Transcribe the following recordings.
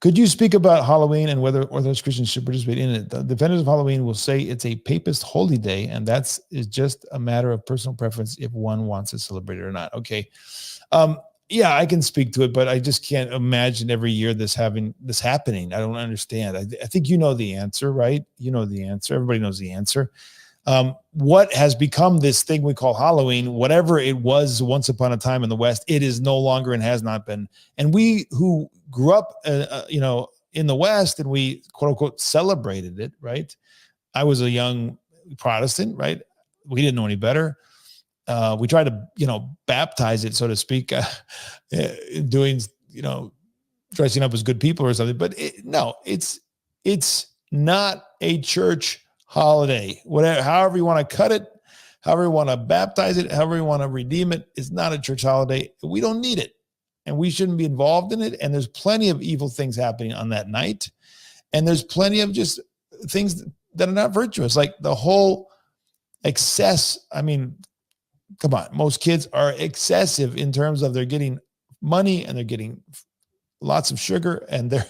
Could you speak about Halloween and whether Orthodox Christians should participate in it? The defenders of Halloween will say it's a papist holy day, and is just a matter of personal preference if one wants to celebrate it or not. Okay. Yeah, I can speak to it, but I just can't imagine every year this happening. I don't understand. I think you know the answer, right? You know the answer. Everybody knows the answer. What has become this thing we call Halloween, whatever it was once upon a time in the West, it is no longer and has not been. And we who grew up, in the West, and we quote unquote celebrated it, right? I was a young Protestant, right? We didn't know any better. We tried to, baptize it, so to speak, doing, dressing up as good people or something. But it's not a church holiday. Whatever, however you want to cut it, however you want to baptize it, however you want to redeem it, it's not a church holiday. We don't need it, and we shouldn't be involved in it. And there's plenty of evil things happening on that night, and there's plenty of just things that are not virtuous, like the whole excess. I mean, come on, most kids are excessive in terms of they're getting money and they're getting lots of sugar, and they're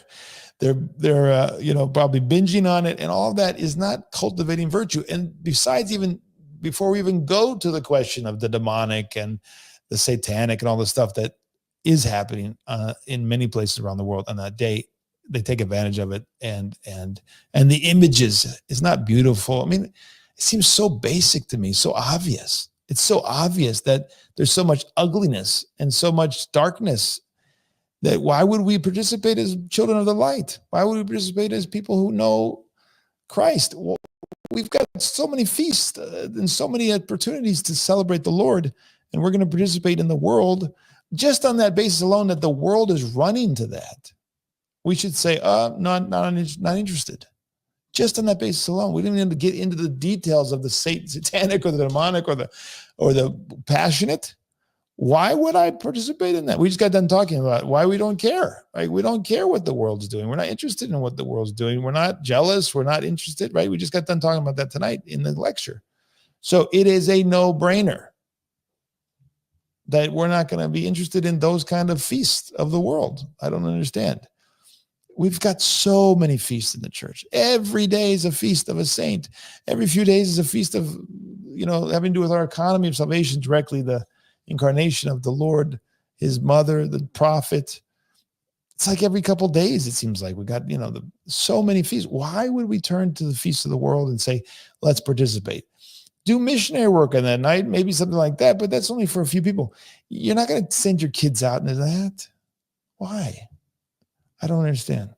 probably binging on it, and all of that is not cultivating virtue. And besides, even before we even go to the question of the demonic and the satanic and all the stuff that is happening in many places around the world on that day, they take advantage of it, and the images is not beautiful. I mean, it seems so basic to me, so obvious. It's so obvious that there's so much ugliness and so much darkness that why would we participate as children of the light? Why would we participate as people who know Christ? Well, we've got so many feasts and so many opportunities to celebrate the Lord, and we're going to participate in the world just on that basis alone, that the world is running to that. We should say, not interested. Just on that basis alone. We didn't even get into the details of the satanic or the demonic or the passionate. Why would I participate in that? We just got done talking about why we don't care, right? We don't care what the world's doing. We're not interested in what the world's doing. We're not jealous. We're not interested, right? We just got done talking about that tonight in the lecture. So it is a no-brainer that we're not going to be interested in those kind of feasts of the world. I don't understand. We've got so many feasts in the church. Every day is a feast of a saint. Every few days is a feast of, having to do with our economy of salvation directly, the incarnation of the Lord, his mother, the prophet. It's like every couple of days, it seems like we got, so many feasts. Why would we turn to the feasts of the world and say, let's participate? Do missionary work on that night, maybe something like that, but that's only for a few people. You're not going to send your kids out into that. Why? I don't understand.